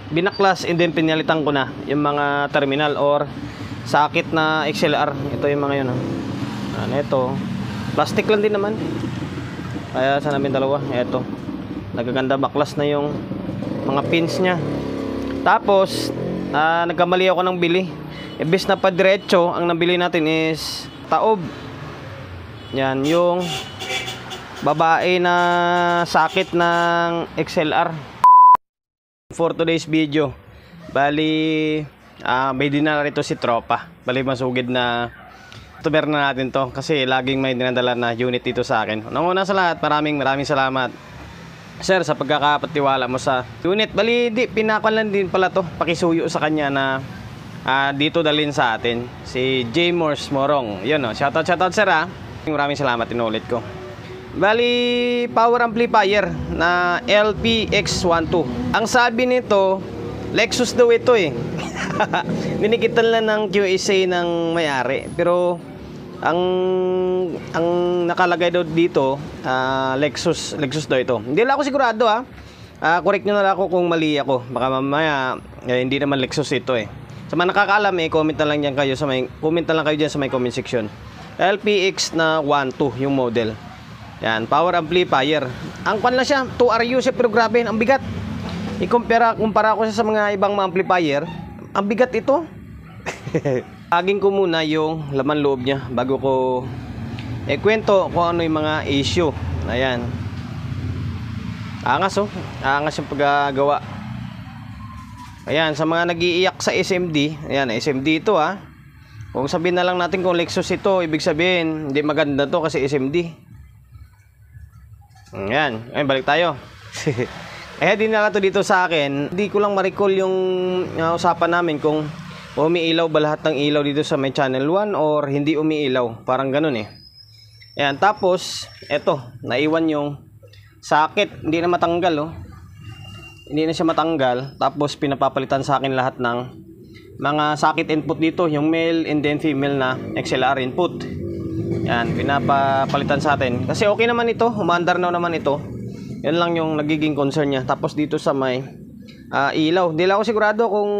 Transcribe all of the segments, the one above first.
binaklas and then pinalitan ko na yung mga terminal or sakit na XLR. Ito yung mga yun. Ano ito? Plastic lang din naman. Kaya sa namin dalawa, ito. Nagaganda, baklas na yung mga pins niya. Tapos, nagkamali ako ng bili. Imbes na padiretso, ang nabili natin is taob. Yan, yung babae na sakit ng XLR. For today's video, bali, may dinala rito si Tropa. Bali, masugid na tuber na natin to kasi laging may dinadala na unit dito sa akin. Una sa lahat, maraming salamat sir sa pagkakapatiwala mo sa unit. Bali pinakuan lang din pala to, pakisuyo sa kanya na dito dalhin sa atin si J. Morse Morong. Yun o, shoutout sir ha. Maraming salamat, inulit ko. Bali power amplifier na LPX12. Ang sabi nito Lexus daw ito eh. Dinikitan lang ng QSA ng may-ari, pero ang nakalagay daw dito Lexus daw ito. Hindi lang ako sigurado ha. Correct nyo na lang ako kung mali ako. Baka mamaya hindi naman Lexus ito eh. Sa mga nakakaalam comment na lang diyan kayo sa may diyan sa may comment section. LPX na 12 yung model. Yan, power amplifier. Ang pan lang siya, 2RU siya, pero grabe, ang bigat. Kumpara ko siya sa mga ibang mga amplifier, ang bigat ito. Aging ko muna yung laman loob niya bago ko kwento kung ano yung mga issue. Ayan. Angas oh. Angas yung paggagawa. Ayan, sa mga nag-iiyak sa SMD, ayan, SMD ito ha. Kung sabihin na lang natin kung Lexus ito, ibig sabihin, hindi maganda to kasi SMD. Ayan, ayun, balik tayo. Eh, dinala to dito sa akin. Hindi ko lang ma-recall yung usapan namin kung umiilaw ba lahat ng ilaw dito sa may channel 1 or hindi umiilaw. Parang ganun eh. Ayan, tapos, eto, naiwan yung socket. Hindi na matanggal oh. Hindi na siya matanggal. Tapos, pinapapalitan sa akin lahat ng mga socket input dito. Yung male and then female na XLR input. Yan, pinapapalitan sa atin. Kasi okay naman ito. Umaandar na naman ito. Yan lang yung nagiging concern niya. Tapos dito sa may ilaw. Hindi lang ako sigurado kung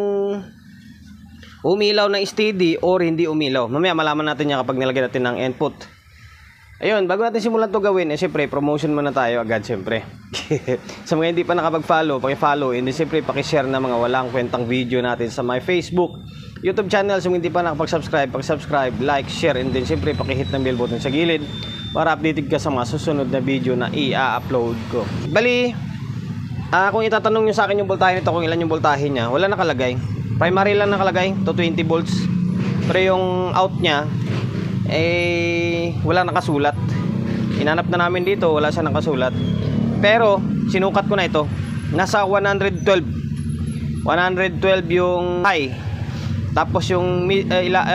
umilaw na steady or hindi umilaw. Mamaya malaman natin yan kapag nilagyan natin ng input. Ayun, bago natin simulan to gawin, siyempre, promotion muna tayo agad, siyempre. Sa mga hindi pa nakapag-follow, paki-follow, and siyempre, paki-share na mga walang kwentang video natin sa my Facebook, YouTube channel. Sa mga hindi pa nakapag-subscribe, paki-subscribe, like, share, and then siyempre, paki-hit ng bell button sa gilid para updated ka sa mga susunod na video na i-upload ko. Bali, kung itatanong nyo sa akin yung voltahe nito, kung ilan yung voltahe niya, wala nakalagay. Primary lang nakalagay, to 20 volts. Pero yung out niya, wala nakasulat. Inanap na namin dito, wala siya nakasulat. Pero sinukat ko na ito, nasa 112 yung high. Tapos yung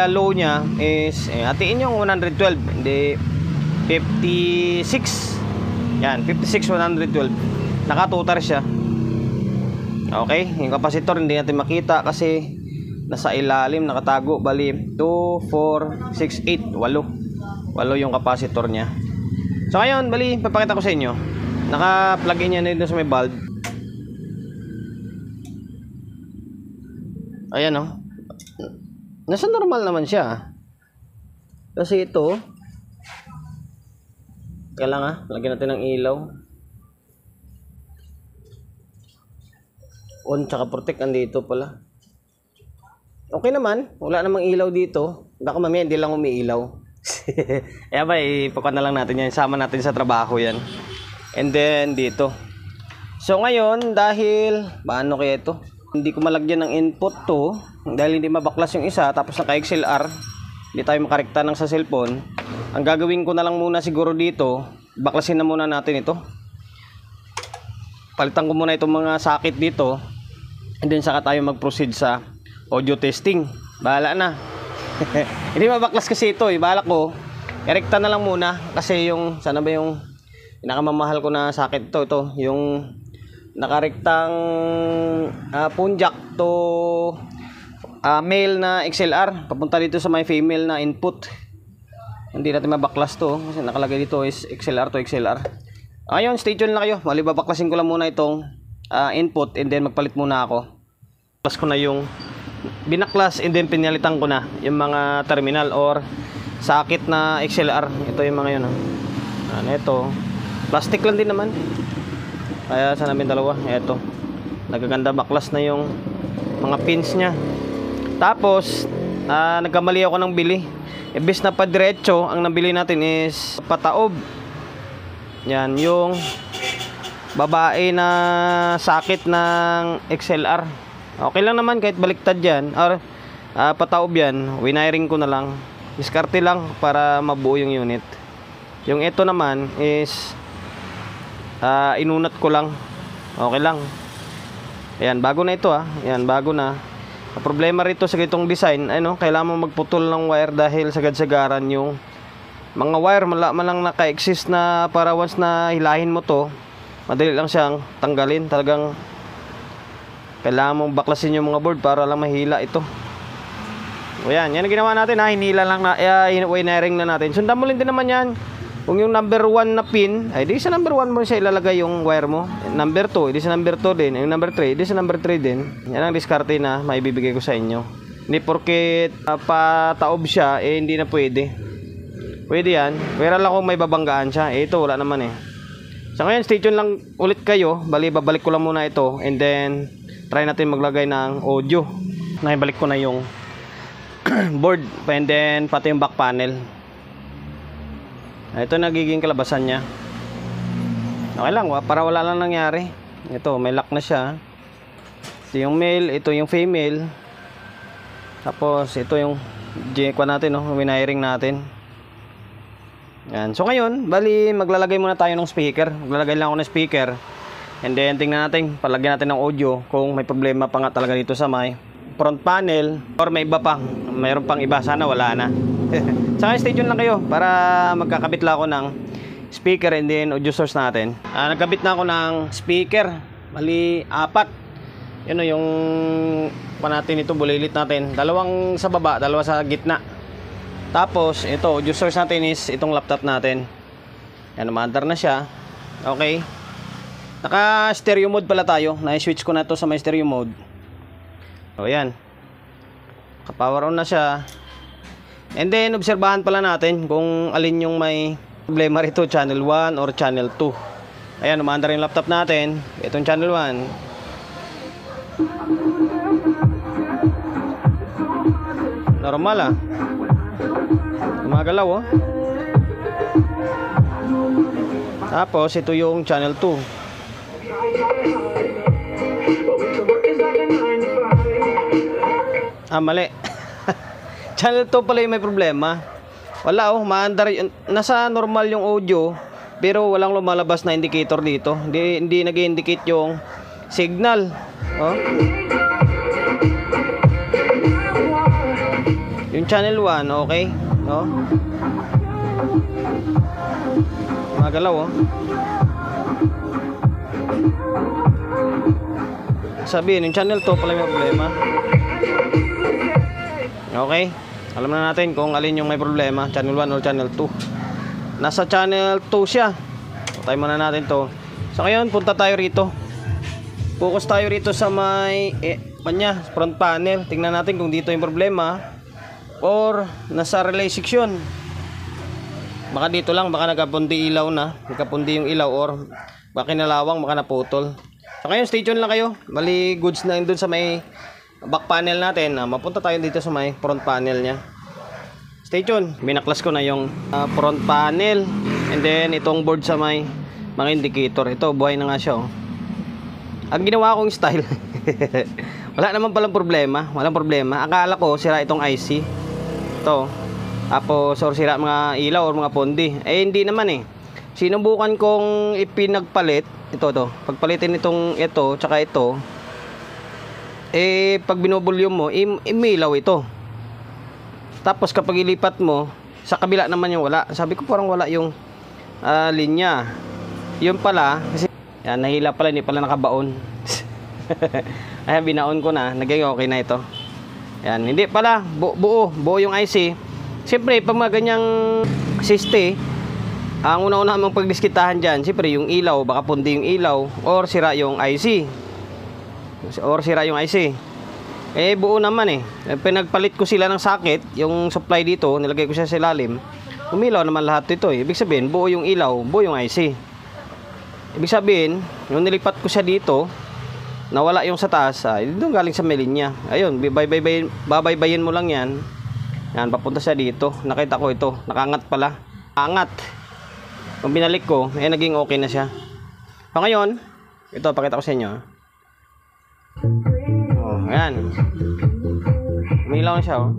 low niya is hatiin yung 112, hindi 56. Yan, 56 112. Nakatutar siya. Okay, yung kapasitor hindi natin makita kasi nasa ilalim, nakatago. Bali 2, 4, 6, 8, 8 yung kapasitor niya. So ngayon, bali papakita ko sa inyo. Naka-plug in yan dito sa may bulb. Ayan oh. Nasa normal naman siya. Kasi ito, kailangan lagyan natin ng ilaw. On tsaka protect, andito pala. Okay naman, wala namang ilaw dito. Baka mamaya hindi lang umiilaw. Kaya ba, ipakuha na lang natin yan. Sama natin sa trabaho yan. And then dito. So ngayon, dahil paano kaya ito? Hindi ko malagyan ng input to. Dahil hindi mabaklas yung isa. Tapos naka-XLR. Hindi tayo makarekta ng sa cellphone. Ang gagawin ko na lang muna siguro dito, baklasin na muna natin ito. Palitan ko muna itong mga socket dito. And then saka tayo mag-proceed sa audio testing. Bahala na. Hindi mabaklas kasi ito eh. Bahala ko, erekta na lang muna. Kasi yung, sana ba yung pinakamamahal ko na socket ito. Yung nakarektang phone jack to male na XLR. Papunta dito sa may female na input. Hindi natin mabaklas to. Kasi nakalagay dito is XLR to XLR. Ayun, stay tuned lang kayo. Mali babaklasin ko lang muna itong input and then magpalit muna ako Binaklas ko na yung binaklas and then pinalitan ko na yung mga terminal or sakit na XLR. Ito yung mga yun. Ito. Plastic lang din naman. Kaya sa namin dalawa. Ito. Nagaganda baklas na yung mga pins niya. Tapos, nagkamali ako ng bili. Imbis na padiretso, ang nabili natin is pataob. Yan, yung babae na sakit ng XLR. Okay lang naman kahit baliktad yan or pataob yan. Winiring ko na lang. Diskarte lang para mabuo yung unit. Yung ito naman is inunat ko lang. Okay lang. Ayan, bago na ito Ayan, bago na. Ang problema rito sa itong design, kailangan mo magputol ng wire dahil sagad-sagaran yung mga wire malang naka-exist na para once na hilahin mo to, madali lang siyang tanggalin. Talagang kailangan mong baklasin yung mga board para lang mahila ito. O yan ang ginawa natin hinila lang na, wiring na natin. Sundan mo din naman yan. Kung yung number 1 na pin, ay di sa number 1 mo siya ilalagay yung wire mo. Number 2, di sa number 2 din. Yung number 3, di sa number 3 din. Yan ang diskarte na maibibigay ko sa inyo. Hindi porket pataob siya, hindi na pwede. Pwede yan. Pero lang kung may babanggaan siya. Ito wala naman So ngayon, stay tuned lang ulit kayo. Babalik ko lang muna ito. And then, try natin maglagay ng audio. Naibalik ko na yung board. And then, pati yung back panel. Ito nagiging kalabasan niya. Okay lang, para wala lang nangyari. Ito, may lock na siya. Ito yung male, ito yung female. Tapos, ito yung G-Qua natin, winiring natin. Yan. So ngayon, bali maglalagay muna tayo ng speaker. Maglalagay lang ako ng speaker. And then, tingnan natin, palagyan natin ng audio kung may problema pa nga talaga dito sa may front panel or may iba pa. Mayroon pang iba, sana wala na. Saka stay tuned lang kayo para magkakabit lang ako ng speaker and then audio source natin. Nagkabit na ako ng speaker. Bali, 4. Yun yung pa natin ito, bulilit natin. Dalawang sa baba, dalawa sa gitna. Tapos, ito, audio source natin is itong laptop natin. Yan, umaandar na siya. Okay. Naka stereo mode pala tayo. Na-switch ko na to sa may stereo mode. O yan. Naka-power on na siya. And then, obserbahan pala natin kung alin yung may problema rito, channel 1 or channel 2. Ayan, umaandar yung laptop natin. Itong channel 1. Normal Gumagalaw Tapos, ito yung channel 2. Mali. Channel 2 pala yung may problema. Wala maandar. Nasa normal yung audio, pero walang lumalabas na indicator dito. Hindi nag-indicate yung signal. Yung channel 1, okay? Magalaw Sabihin, yung channel 2 pala yung may problema. Okay, alam na natin kung alin yung may problema, channel 1 or channel 2. Nasa channel 2 siya. Tayo muna natin to. So ngayon, punta tayo rito. Focus tayo rito sa may front panel. Tingnan natin kung dito yung problema or nasa relay section. Baka dito lang, baka nagkapundi ilaw na. Nagkapundi yung ilaw or baka kinalawang, baka naputol. So ngayon, stay tuned lang kayo. Bali, goods na yun dun sa may back panel natin. Mapunta tayo dito sa may front panel nya. Stay tuned. Binaklas ko na yung front panel. And then itong board sa may mga indicator. Ito, buhay na nga siya Ang ginawa kong style wala naman palang problema. Walang problema. Akala ko sira itong IC. Ito. Tapos or sira mga ilaw or mga pondi. Hindi naman Sinubukan kong ipinagpalit. Ito. Pagpalitin itong ito tsaka ito, pag binobulyum mo, imilaw ito. Tapos kapag ilipat mo, sa kabila naman yung wala. Sabi ko parang wala yung linya. Yun pala, kasi yan, nahila pala, hindi pala nakabaon. Ayan, binaon ko na, naging okay na ito. Yan, hindi pala, buo yung IC. Siyempre, pag mga ganyang siste, ang una-una mong pagdiskitahan dyan, siyempre yung ilaw, baka pundi yung ilaw, or sira yung IC. Eh buo naman eh. Pinagpalit ko sila ng socket, yung supply dito, nilagay ko siya sa ilalim. Umilaw naman lahat ito eh. Ibig sabihin, buo yung ilaw, buo yung IC. Ibig sabihin, yung nilipat ko siya dito, nawala yung sa taas, doon galing sa may linya. Ayun, babaybayin mo lang yan. Yan, papunta siya dito. Nakita ko ito, nakangat pala. Angat. Kung binalik ko, naging okay na siya. So ngayon, ito, pakita ko sa inyo. Oh, ayan. Umilaw na siya, oh.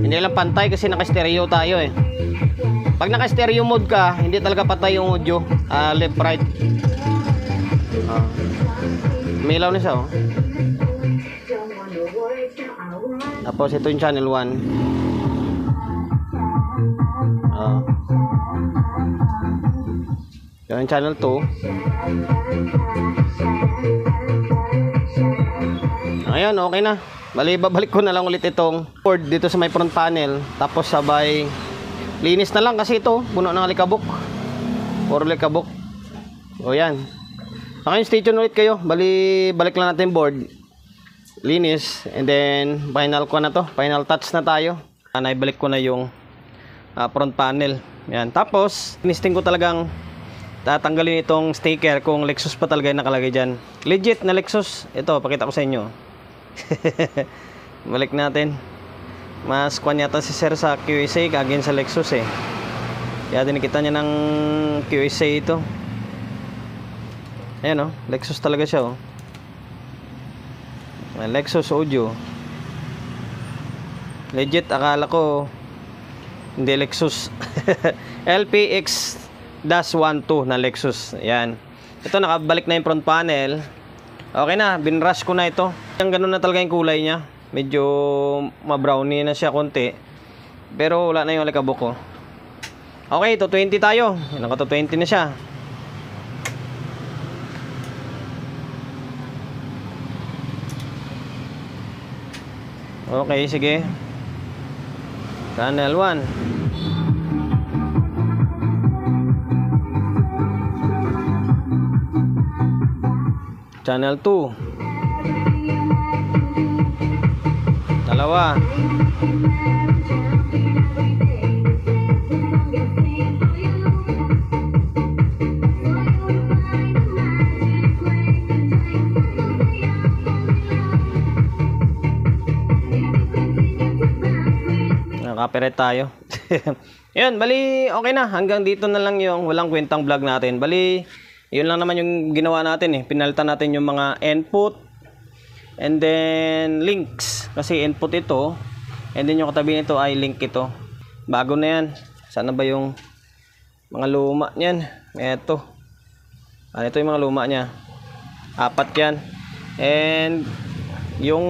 Hindi lang pantay kasi naka-stereo tayo eh. Pag naka-stereo mode ka, hindi talaga patay yung audio. Left, right. Umilaw na siya, oh. Tapos ito yung channel 1. Yung channel 2. Ayan, okay na. Bali, babalik ko na lang ulit itong board dito sa may front panel. Tapos sabay linis na lang kasi ito puno ng alikabok. Puro alikabok. O yan. Ngayon stay tuned ulit kayo. Bali, balik lang natin yung board. Linis. And then final ko na to. Final touch na tayo. Naibalik ko na yung front panel. Yan. Tapos tinisting ko talagang tatanggalin itong sticker kung Lexus pa talaga yung nakalagay dyan. Legit na Lexus. Ito, pakita ko sa inyo. Balik natin. Mas kwan yata si Sir sa QSA kagin sa Lexus eh. Kaya dinikita niya ng QSA ito. Ayan oh, Lexus talaga siya oh. Lexus audio. Legit, akala ko hindi Lexus. LPX-12 na Lexus. Ayan. Ito, nakabalik na yung front panel. Okay na, binrush ko na ito. Yung ganun na talaga yung kulay niya. Medyo ma-brownie na siya konti. Pero wala na yung alikabok ko. Okay, to 20 tayo. Naka to 20 na siya. Okay, sige. Channel 1. Channel 2. Dalawa. Copyright tayo. Yun, bali okay na. Hanggang dito na lang yung walang kwentang vlog natin. Bali, yun lang naman yung ginawa natin eh. Pinalitan natin yung mga input and then links. Kasi input ito and then yung katabi nito ay link ito. Bago na yan. Sana ba yung mga luma niyan? Ito. Ito yung mga luma niya. 4 yan. And yung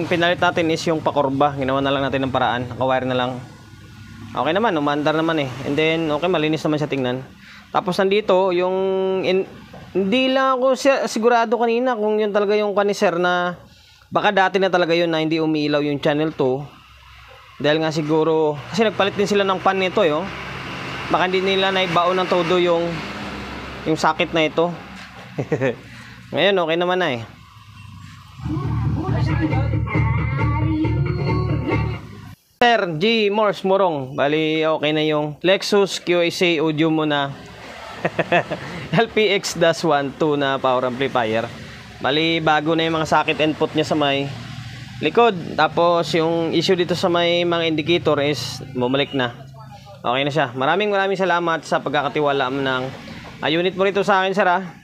pinalit natin is yung pakurba. Ginawa na lang natin ng paraan. Nakawire na lang. Okay naman, umandar naman eh. And then, okay, malinis naman siya tingnan. Tapos nandito, yung hindi lang ako sigurado kanina kung yun talaga yung kaniser na baka dati na talaga yun na hindi umiilaw yung channel 2. Dahil nga siguro, kasi nagpalit din sila ng pan nito eh. Oh. Baka hindi nila naibaon ng todo yung socket na ito. Ngayon, okay naman na eh. Sir G. Morse Morong. Bali, okay na yung Lexus QSA audio mo na LPX-12 na power amplifier. Bali, bago na yung mga socket input niya sa may likod. Tapos, yung issue dito sa may mga indicator is bumalik na. Okay na siya. Maraming salamat sa pagkakatiwala ng unit mo rito sa akin, sir ha.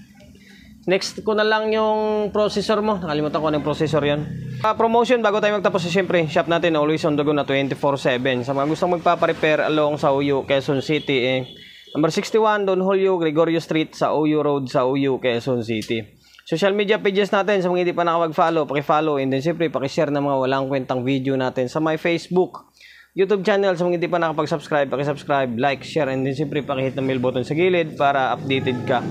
Next ko na lang yung processor mo. Nakalimutan ko yung processor yon. Promotion bago tayo magtapos. Siyempre, shop natin always on the go na 24/7. Sa mga gustong magpa-repair along sa OU, Quezon City number 61 Don Julio Gregorio Street sa OU Road sa OU, Quezon City. Social media pages natin sa mga hindi pa nakapag-follow, paki-follow and then siyempre paki-share ng mga walang kwentang video natin sa my Facebook, YouTube channel. Sa mga hindi pa nakapag-subscribe, paki-subscribe, like, share and then siyempre paki-hit ng bell button sa gilid para updated ka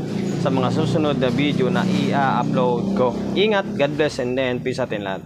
sa mga susunod na video na i-upload ko. Ingat, God bless, and then peace atin lahat.